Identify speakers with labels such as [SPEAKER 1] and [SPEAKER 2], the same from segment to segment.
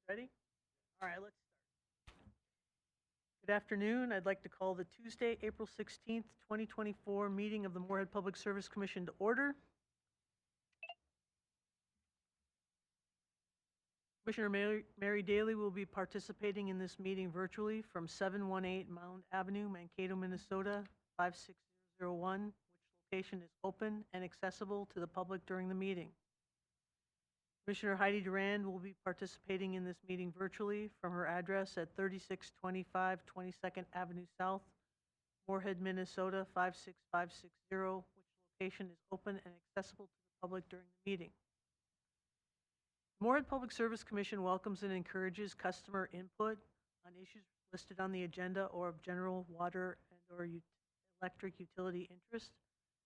[SPEAKER 1] Ready? All right, let's start. Good afternoon. I'd like to call the Tuesday, April 16th, 2024 meeting of the Moorhead Public Service Commission to order. Commissioner Mary Daly will be participating in this meeting virtually from 718 Mound Avenue, Mankato, Minnesota, 56001, which location is open and accessible to the public during the meeting. Commissioner Heidi Durand will be participating in this meeting virtually from her address at 3625 22nd Avenue South, Moorhead, Minnesota 56560, which location is open and accessible to the public during the meeting. The Moorhead Public Service Commission welcomes and encourages customer input on issues listed on the agenda or of general water and/or electric utility interest,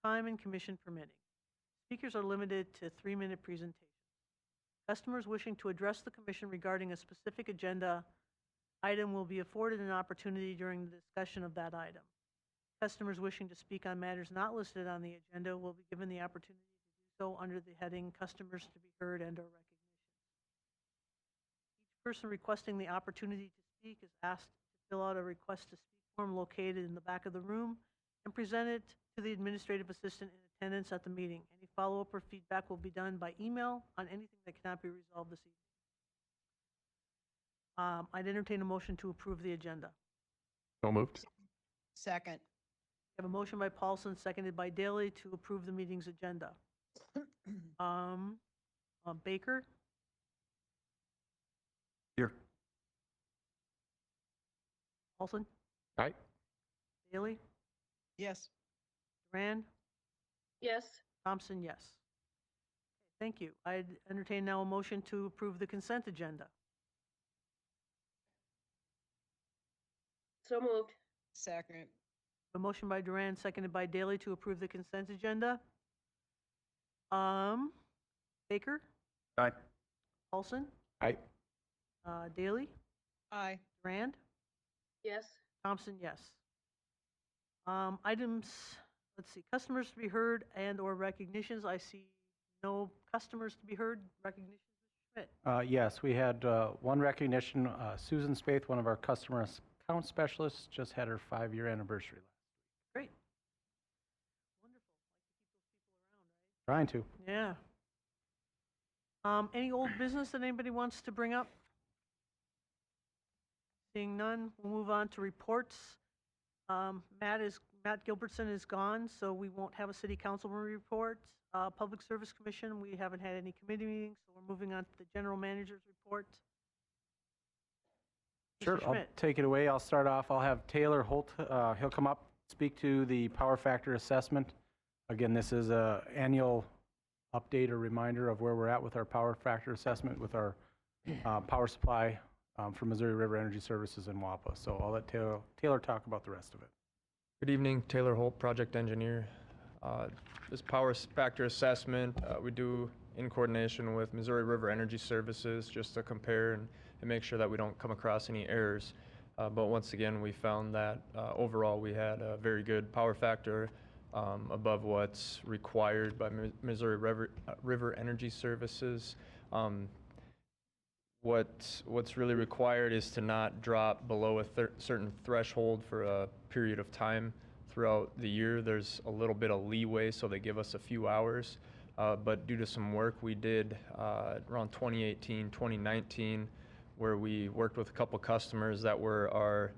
[SPEAKER 1] time and commission permitting. Speakers are limited to 3-minute presentations. Customers wishing to address the Commission regarding a specific agenda item will be afforded an opportunity during the discussion of that item. Customers wishing to speak on matters not listed on the agenda will be given the opportunity to do so under the heading Customers to be Heard and/or Recognition. Each person requesting the opportunity to speak is asked to fill out a request to speak form located in the back of the room and present it to the administrative assistant in attendance at the meeting. Any follow-up or feedback will be done by email on anything that cannot be resolved this evening. I'd entertain a motion to approve the agenda.
[SPEAKER 2] So moved.
[SPEAKER 3] Second.
[SPEAKER 1] We have a motion by Paulson, seconded by Daly, to approve the meeting's agenda. Baker?
[SPEAKER 2] Here.
[SPEAKER 1] Paulson?
[SPEAKER 2] Aye.
[SPEAKER 1] Daly?
[SPEAKER 3] Yes.
[SPEAKER 1] Durand?
[SPEAKER 4] Yes.
[SPEAKER 1] Thompson, yes. Okay, thank you. I'd entertain now a motion to approve the consent agenda.
[SPEAKER 4] So moved.
[SPEAKER 3] Second.
[SPEAKER 1] A motion by Durand, seconded by Daly, to approve the consent agenda. Baker?
[SPEAKER 2] Aye.
[SPEAKER 1] Paulson?
[SPEAKER 2] Aye.
[SPEAKER 1] Daly?
[SPEAKER 3] Aye.
[SPEAKER 1] Durand?
[SPEAKER 4] Yes.
[SPEAKER 1] Thompson, yes. Items, let's see, customers to be heard and/or recognitions. I see no customers to be heard. Recognitions, Mr. Schmidt.
[SPEAKER 5] Yes, we had one recognition. Susan Spaeth, one of our customer account specialists, just had her 5-year anniversary last week.
[SPEAKER 1] Great. Wonderful. Like to keep those people around, right?
[SPEAKER 5] Trying to.
[SPEAKER 1] Yeah. Any old business that anybody wants to bring up? Seeing none, we'll move on to reports. Matt Gilbertson is gone, so we won't have a city councilman report. Public Service Commission, we haven't had any committee meetings, so we're moving on to the general manager's report.
[SPEAKER 5] Sure, I'll take it away. I'll start off. I'll have Taylor Holt. He'll come up, speak to the power factor assessment. Again, this is an annual update or reminder of where we're at with our power factor assessment with our power supply from Missouri River Energy Services in WAPA. So I'll let Taylor talk about the rest of it.
[SPEAKER 6] Good evening, Taylor Holt, project engineer. This power factor assessment we do in coordination with Missouri River Energy Services just to compare and make sure that we don't come across any errors. But once again, we found that overall we had a very good power factor above what's required by Missouri River Energy Services. What's really required is to not drop below a certain threshold for a period of time throughout the year. There's a little bit of leeway, so they give us a few hours. But due to some work we did around 2018, 2019, where we worked with a couple customers that were our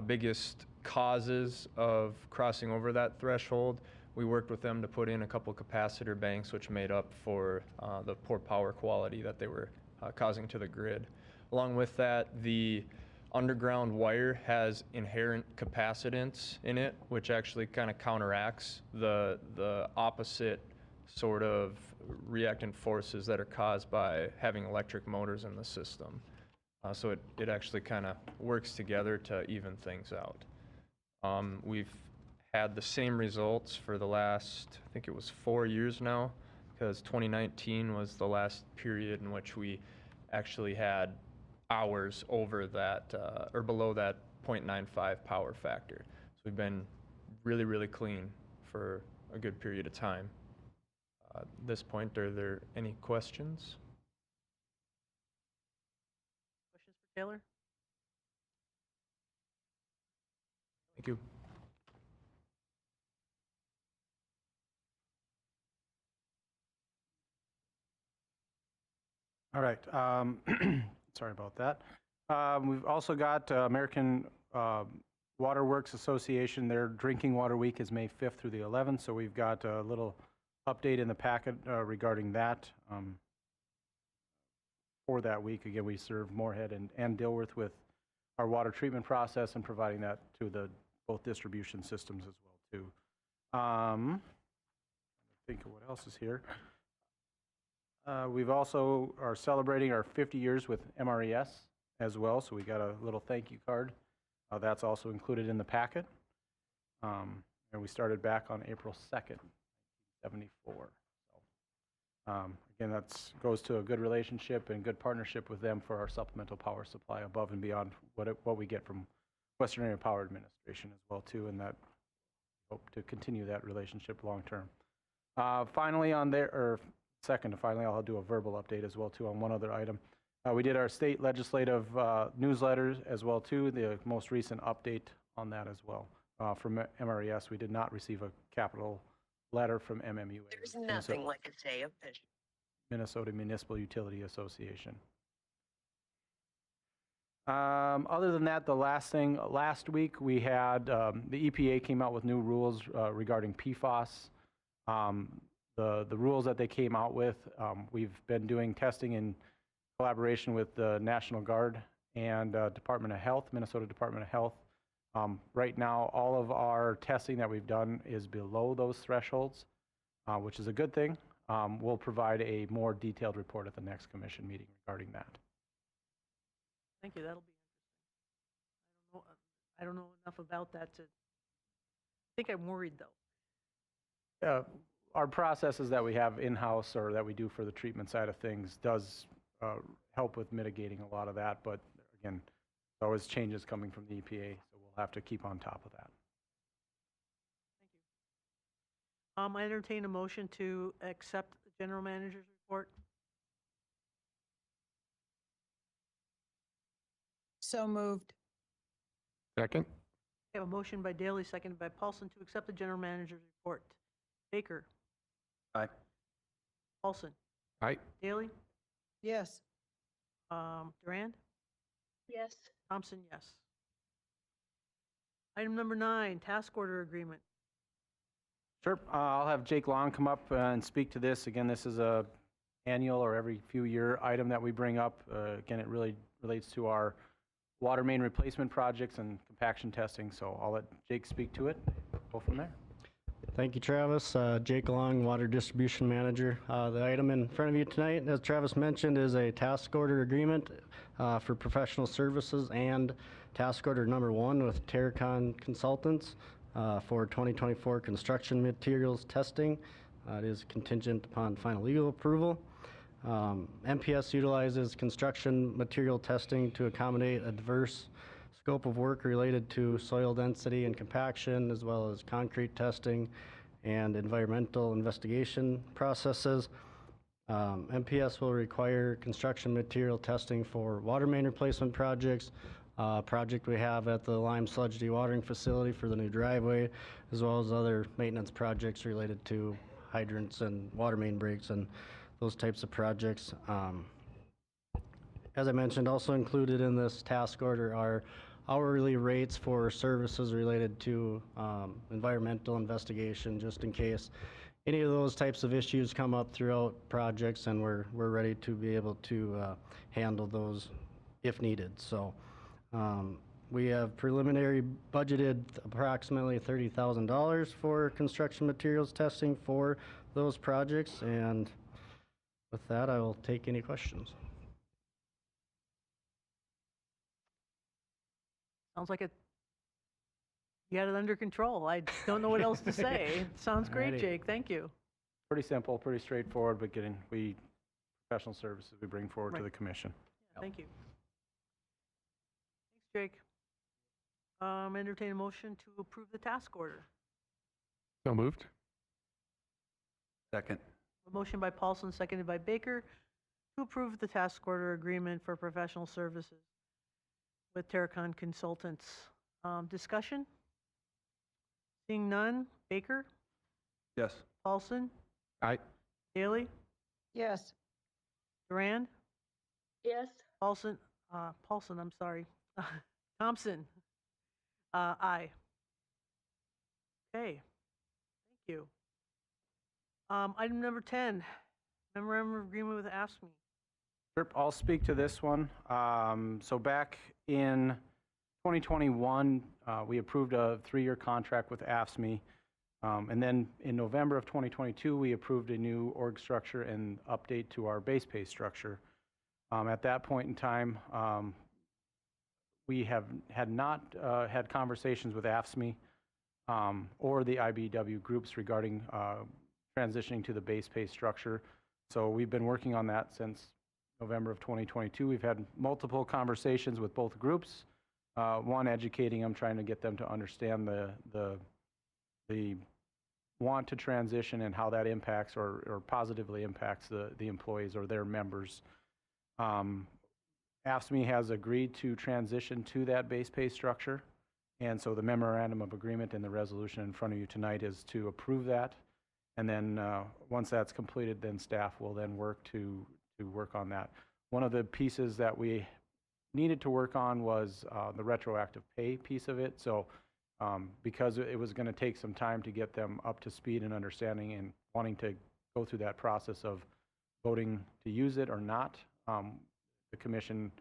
[SPEAKER 6] biggest causes of crossing over that threshold, we worked with them to put in a couple capacitor banks, which made up for the poor power quality that they were causing to the grid. Along with that, the underground wire has inherent capacitance in it, which actually kind of counteracts the opposite sort of reactant forces that are caused by having electric motors in the system. So it actually kind of works together to even things out. We've had the same results for the last, I think it was 4 years now, because 2019 was the last period in which we actually had hours over that or below that 0.95 power factor. So we've been really, really clean for a good period of time. At this point, are there any questions?
[SPEAKER 1] Taylor?
[SPEAKER 5] Thank you. All right. Sorry about that. We've also got American Water Works Association. Their Drinking Water Week is May 5th through the 11th, so we've got a little update in the packet regarding that. For that week, again, we serve Moorhead and Dilworth with our water treatment process and providing that to the both distribution systems as well too. Think of what else is here. We've also are celebrating our 50 years with MRES as well, so we got a little thank you card. That's also included in the packet. And we started back on April 2nd, 1974. So, again, that goes to a good relationship and good partnership with them for our supplemental power supply above and beyond what we get from Western Area Power Administration as well too, and that hope to continue that relationship long term. Finally on there, or second to finally, I'll do a verbal update as well too on one other item. We did our state legislative newsletters as well too, the most recent update on that as well. From MRES, we did not receive a capital letter from MMUA.
[SPEAKER 2] There's nothing like a day of vision.
[SPEAKER 5] Minnesota Municipal Utility Association. Other than that, the last week we had, the EPA came out with new rules regarding PFAS. The rules that they came out with, we've been doing testing in collaboration with the National Guard and Department of Health, Minnesota Department of Health. Right now, all of our testing that we've done is below those thresholds, which is a good thing. We'll provide a more detailed report at the next commission meeting regarding that.
[SPEAKER 1] Thank you, that'll be interesting. I don't know enough about that to, I think I'm worried though.
[SPEAKER 5] Our processes that we have in-house or that we do for the treatment side of things does help with mitigating a lot of that, but again, there's always changes coming from the EPA, so we'll have to keep on top of that.
[SPEAKER 1] Thank you. I entertain a motion to accept the general manager's report.
[SPEAKER 3] So moved.
[SPEAKER 7] Second?
[SPEAKER 1] We have a motion by Daley, seconded by Paulson, to accept the general manager's report. Baker?
[SPEAKER 7] Aye.
[SPEAKER 1] Paulson?
[SPEAKER 7] Aye.
[SPEAKER 1] Daley?
[SPEAKER 3] Yes.
[SPEAKER 1] Durand?
[SPEAKER 4] Yes.
[SPEAKER 1] Thompson, yes. Item number 9, task order agreement.
[SPEAKER 5] Sure. I'll have Jake Long come up and speak to this. Again, this is a annual or every few year item that we bring up. Again, it really relates to our water main replacement projects and compaction testing. So I'll let Jake speak to it. Go from there.
[SPEAKER 8] Thank you, Travis. Jake Long, Water Distribution Manager. The item in front of you tonight, as Travis mentioned, is a task order agreement for professional services and task order number 1 with Terracon Consultants for 2024 construction materials testing. It is contingent upon final legal approval. MPS utilizes construction material testing to accommodate a diverse scope of work related to soil density and compaction, as well as concrete testing and environmental investigation processes. MPS will require construction material testing for water main replacement projects, project we have at the lime sludge dewatering facility for the new driveway, as well as other maintenance projects related to hydrants and water main breaks and those types of projects. As I mentioned, also included in this task order are hourly rates for services related to environmental investigation, just in case any of those types of issues come up throughout projects, and we're ready to be able to handle those if needed. So we have preliminary budgeted approximately $30,000 for construction materials testing for those projects, and with that, I will take any questions.
[SPEAKER 1] Sounds like you got it under control. I don't know what else to say. It sounds great,
[SPEAKER 5] Alrighty.
[SPEAKER 1] Jake. Thank you.
[SPEAKER 5] Pretty simple, pretty straightforward, but professional services we bring forward to
[SPEAKER 1] Right.
[SPEAKER 5] the commission.
[SPEAKER 1] Yeah, thank you. Thanks, Jake. Entertain a motion to approve the task order.
[SPEAKER 7] So moved?
[SPEAKER 9] Second.
[SPEAKER 1] A motion by Paulson, seconded by Baker, to approve the task order agreement for professional services. with Terracon Consultants. Discussion? Seeing none. Baker?
[SPEAKER 7] Yes.
[SPEAKER 1] Paulson?
[SPEAKER 7] Aye.
[SPEAKER 1] Daley?
[SPEAKER 3] Yes.
[SPEAKER 1] Durand?
[SPEAKER 4] yes,
[SPEAKER 1] Paulson, I'm sorry. Thompson? Aye. Okay, thank you. Item number 10, memorandum of agreement with AFSCME.
[SPEAKER 5] Sure, I'll speak to this one. So back in 2021, we approved a 3-year contract with AFSCME. And then in November of 2022, we approved a new org structure and update to our base pay structure. At that point in time, we had not had conversations with AFSCME or the IBEW groups regarding transitioning to the base pay structure. So we've been working on that since November of 2022. We've had multiple conversations with both groups. One, educating them, trying to get them to understand the want to transition and how that impacts or positively impacts the employees or their members. AFSCME has agreed to transition to that base pay structure. And so the memorandum of agreement and the resolution in front of you tonight is to approve that. And then once that's completed, then staff will then work to work on that. One of the pieces that we needed to work on was the retroactive pay piece of it. So because it was going to take some time to get them up to speed and understanding and wanting to go through that process of voting to use it or not, the commission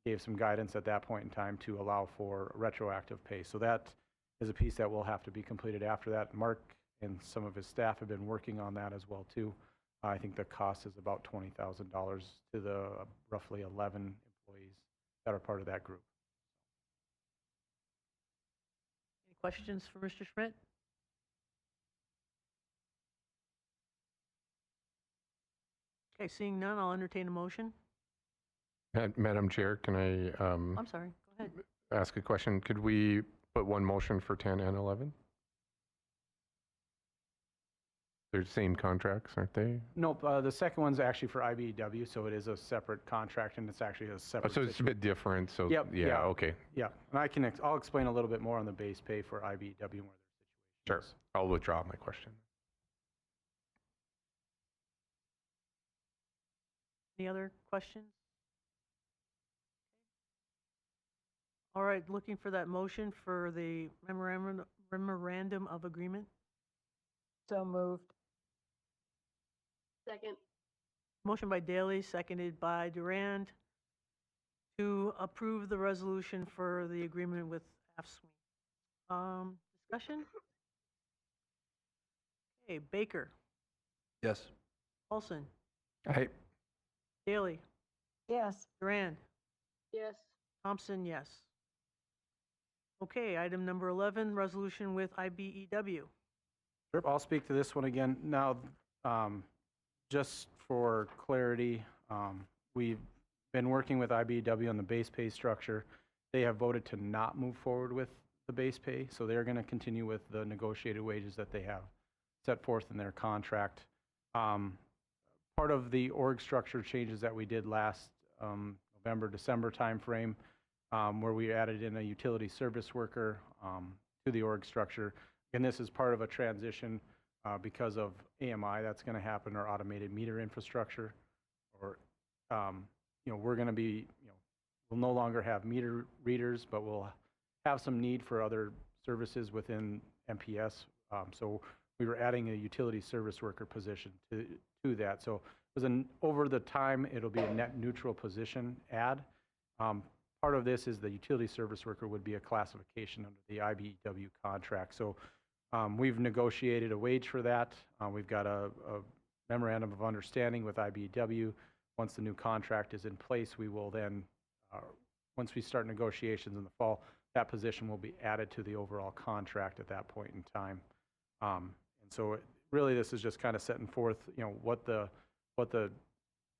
[SPEAKER 5] gave some guidance at that point in time to allow for retroactive pay. So that is a piece that will have to be completed after that. Mark and some of his staff have been working on that as well too. I think the cost is about $20,000 to the roughly 11 employees that are part of that group.
[SPEAKER 1] Any questions for Mr. Schmidt? Okay, seeing none, I'll entertain a motion.
[SPEAKER 7] Madam Chair, can I
[SPEAKER 1] I'm sorry, go ahead.
[SPEAKER 7] ask a question? Could we put one motion for 10 and 11? They're the same contracts, aren't they?
[SPEAKER 5] Nope, the second one's actually for IBEW, so it is a separate contract and it's actually a
[SPEAKER 7] Oh,
[SPEAKER 5] separate.
[SPEAKER 7] so it's a bit different, so
[SPEAKER 5] Yep,
[SPEAKER 7] yeah,
[SPEAKER 5] yeah.
[SPEAKER 7] okay.
[SPEAKER 5] Yeah, and I'll explain a little bit more on the base pay for IBEW and where their situation
[SPEAKER 7] Sure,
[SPEAKER 5] is.
[SPEAKER 7] I'll withdraw my question.
[SPEAKER 1] Any other questions? All right, looking for that motion for the memorandum of agreement.
[SPEAKER 3] So moved.
[SPEAKER 4] second,
[SPEAKER 1] Motion by Daley, seconded by Durand, to approve the resolution for the agreement with AFSCME. Discussion? Okay, Baker,
[SPEAKER 7] Yes.
[SPEAKER 1] Paulson,
[SPEAKER 7] Aye.
[SPEAKER 1] Daley,
[SPEAKER 3] Yes.
[SPEAKER 1] Durand,
[SPEAKER 4] yes,
[SPEAKER 1] Thompson, yes. Okay, item number 11, resolution with IBEW.
[SPEAKER 5] Sure, I'll speak to this one again. Now, just for clarity, we've been working with IBEW on the base pay structure. They have voted to not move forward with the base pay, so they're going to continue with the negotiated wages that they have set forth in their contract. Part of the org structure changes that we did last November, December timeframe, where we added in a utility service worker to the org structure. And this is part of a transition because of AMI that's going to happen, or automated meter infrastructure. Or, we're going to be, we'll no longer have meter readers, but we'll have some need for other services within MPS. So we were adding a utility service worker position to that. So over the time, it'll be a net neutral position add. Part of this is the utility service worker would be a classification under the IBEW contract. So we've negotiated a wage for that. We've got a memorandum of understanding with IBEW. Once the new contract is in place, we will then, once we start negotiations in the fall, that position will be added to the overall contract at that point in time. And so really this is just kind of setting forth, what the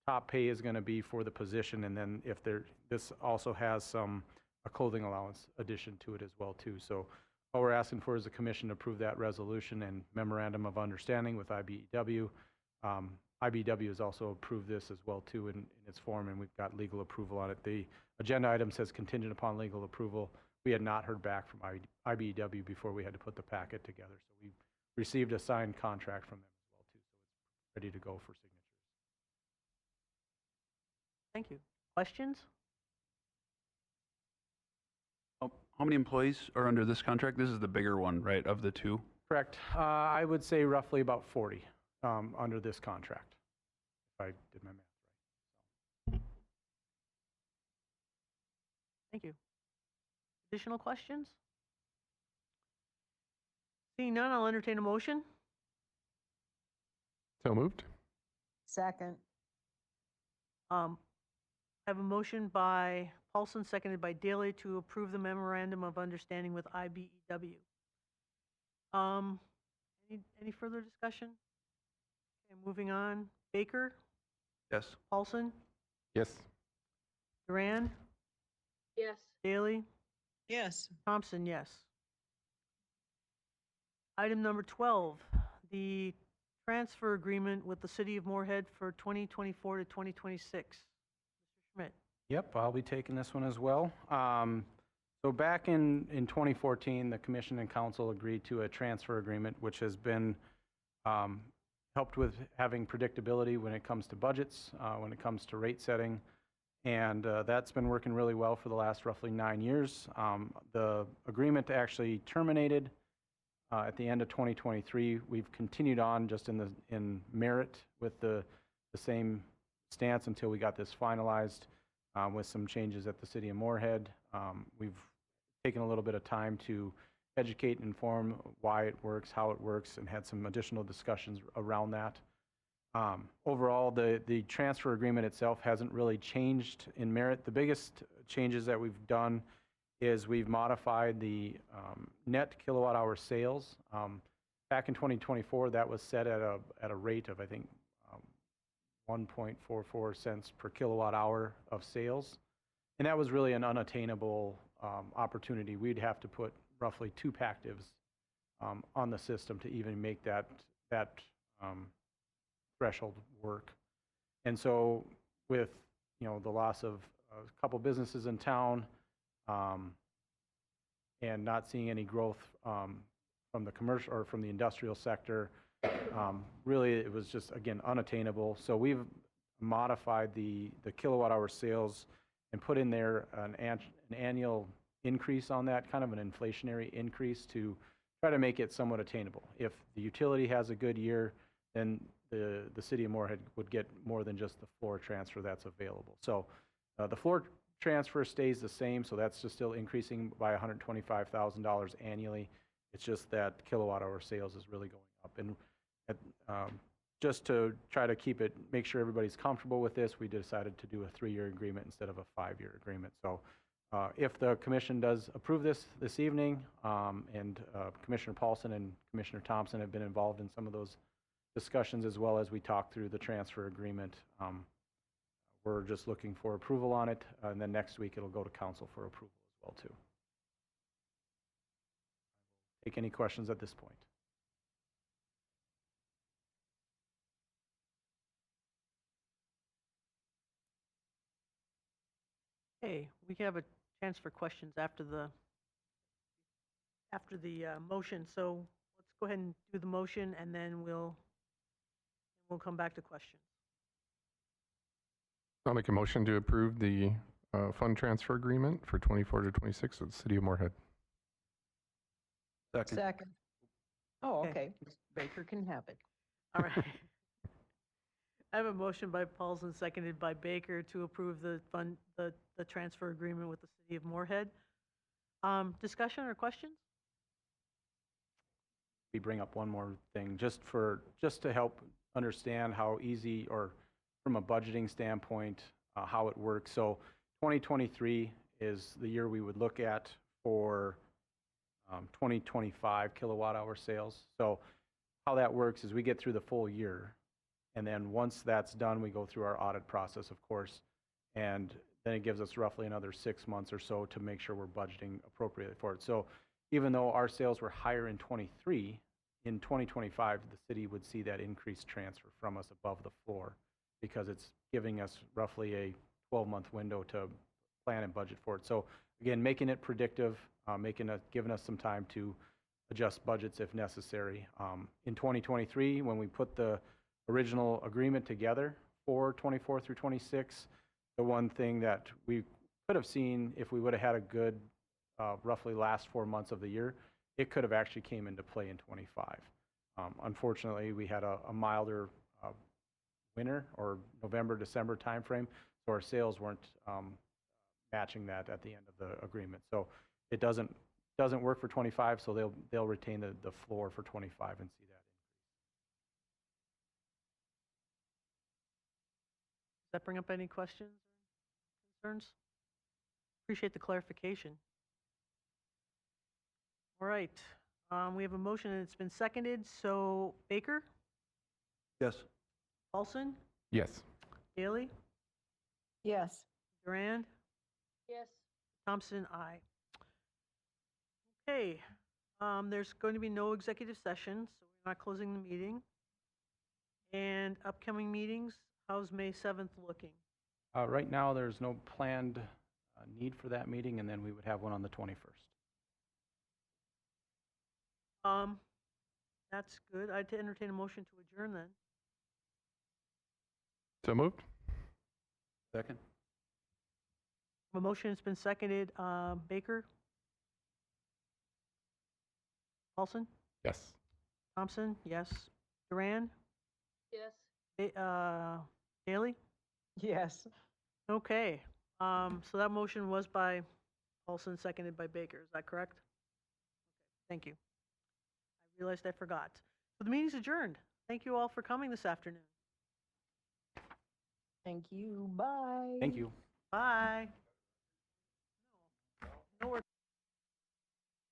[SPEAKER 5] top pay is going to be for the position, and then if this also has a clothing allowance addition to it as well too. So all we're asking for is the commission to approve that resolution and memorandum of understanding with IBEW. IBW has also approved this as well too in its form, and we've got legal approval on it. The agenda item says contingent upon legal approval. We had not heard back from IBW before we had to put the packet together. So we received a signed contract from them as well too, so it's ready to go for signatures.
[SPEAKER 1] Thank you. Questions?
[SPEAKER 9] How many employees are under this contract? This is the bigger one, right, of the two?
[SPEAKER 5] Correct. I would say roughly about 40 under this contract, if I did my math right.
[SPEAKER 1] Thank you. Additional questions? Seeing none, I'll entertain a motion.
[SPEAKER 7] So moved?
[SPEAKER 3] Second.
[SPEAKER 1] I have a motion by Paulson, seconded by Daley, to approve the memorandum of understanding with IBEW. Any further discussion? Okay, moving on. Baker,
[SPEAKER 9] Yes.
[SPEAKER 1] Paulson,
[SPEAKER 7] Yes.
[SPEAKER 1] Duran,
[SPEAKER 4] Yes.
[SPEAKER 1] Daley,
[SPEAKER 2] Yes.
[SPEAKER 1] Thompson, yes. Item number 12, the transfer agreement with the City of Moorhead for 2024 to 2026. Mr. Schmidt.
[SPEAKER 5] Yep, I'll be taking this one as well. So back in 2014, the commission and council agreed to a transfer agreement, which has been helped with having predictability when it comes to budgets, when it comes to rate setting, and that's been working really well for the last roughly 9 years. The agreement actually terminated at the end of 2023. We've continued on just in merit with the same stance until we got this finalized with some changes at the City of Moorhead. We've taken a little bit of time to educate and inform why it works, how it works, and had some additional discussions around that. Overall, the transfer agreement itself hasn't really changed in merit. The biggest changes that we've done is we've modified the net kilowatt hour sales. Back in 2024, that was set at a rate of, I think, 1.44 cents per kilowatt hour of sales. And that was really an unattainable opportunity. We'd have to put roughly 2 pactives on the system to even make that threshold work. And so with, the loss of a couple businesses in town and not seeing any growth from the commercial or from the industrial sector, really it was just, again, unattainable. So we've modified the kilowatt hour sales and put in there an annual increase on that, kind of an inflationary increase to try to make it somewhat attainable. If the utility has a good year, then the City of Moorhead would get more than just the floor transfer that's available. So the floor transfer stays the same, so that's just still increasing by $125,000 annually. It's just that kilowatt hour sales is really going up. And just to try to make sure everybody's comfortable with this, we decided to do a 3-year agreement instead of a 5-year agreement. So if the commission does approve this evening, and Commissioner Paulson and Commissioner Thompson have been involved in some of those discussions as well as we talk through the transfer agreement, we're just looking for approval on it, and then next week it'll go to council for approval as well too. Take any questions at this point.
[SPEAKER 1] Okay, we have a chance for questions after the motion. So let's go ahead and do the motion, and then we'll come back to questions.
[SPEAKER 7] I'll make a motion to approve the fund transfer agreement for 24 to 26 with the City of Moorhead.
[SPEAKER 9] Second.
[SPEAKER 3] Second. Oh,
[SPEAKER 1] Okay.
[SPEAKER 3] okay. Baker can have it.
[SPEAKER 1] All right. I have a motion by Paulson, seconded by Baker, to approve the transfer agreement with the City of Moorhead. Discussion or questions?
[SPEAKER 5] We bring up one more thing, just to help understand how easy, or from a budgeting standpoint, how it works. So 2023 is the year we would look at for 2025 kilowatt hour sales. So how that works is we get through the full year, and then once that's done, we go through our audit process, of course, and then it gives us roughly another 6 months or so to make sure we're budgeting appropriately for it. So even though our sales were higher in 23, in 2025, the city would see that increased transfer from us above the floor because it's giving us roughly a 12-month window to plan and budget for it. So again, making it predictive, giving us some time to adjust budgets if necessary. In 2023, when we put the original agreement together for 24 through 26, the one thing that we could have seen if we would have had a good roughly last 4 months of the year, it could have actually came into play in 25. Unfortunately, we had a milder winter or November, December timeframe, so our sales weren't matching that at the end of the agreement. So it doesn't work for 25, so they'll retain the floor for 25 and see that.
[SPEAKER 1] Does that bring up any questions or concerns? Appreciate the clarification. All right, we have a motion and it's been seconded. So Baker,
[SPEAKER 9] Yes.
[SPEAKER 1] Paulson,
[SPEAKER 7] Yes.
[SPEAKER 1] Daly,
[SPEAKER 3] Yes.
[SPEAKER 1] Durand,
[SPEAKER 4] Yes.
[SPEAKER 1] Thompson, aye. Okay, there's going to be no executive session, so we're not closing the meeting. And upcoming meetings, how's May 7th looking?
[SPEAKER 5] Right now, there's no planned need for that meeting, and then we would have one on the 21st.
[SPEAKER 1] That's good. I'd entertain a motion to adjourn then.
[SPEAKER 7] So moved?
[SPEAKER 9] Second?
[SPEAKER 1] A motion has been seconded. Baker? Paulson?
[SPEAKER 7] Yes.
[SPEAKER 1] Thompson? Yes. Duran?
[SPEAKER 4] Yes.
[SPEAKER 1] Daly?
[SPEAKER 3] Yes.
[SPEAKER 1] Okay. So that motion was by Paulson, seconded by Baker. Is that correct? Okay, thank you. I realized I forgot. So the meeting's adjourned. Thank you all for coming this afternoon.
[SPEAKER 3] Thank you. Bye.
[SPEAKER 5] Thank you.
[SPEAKER 1] Bye.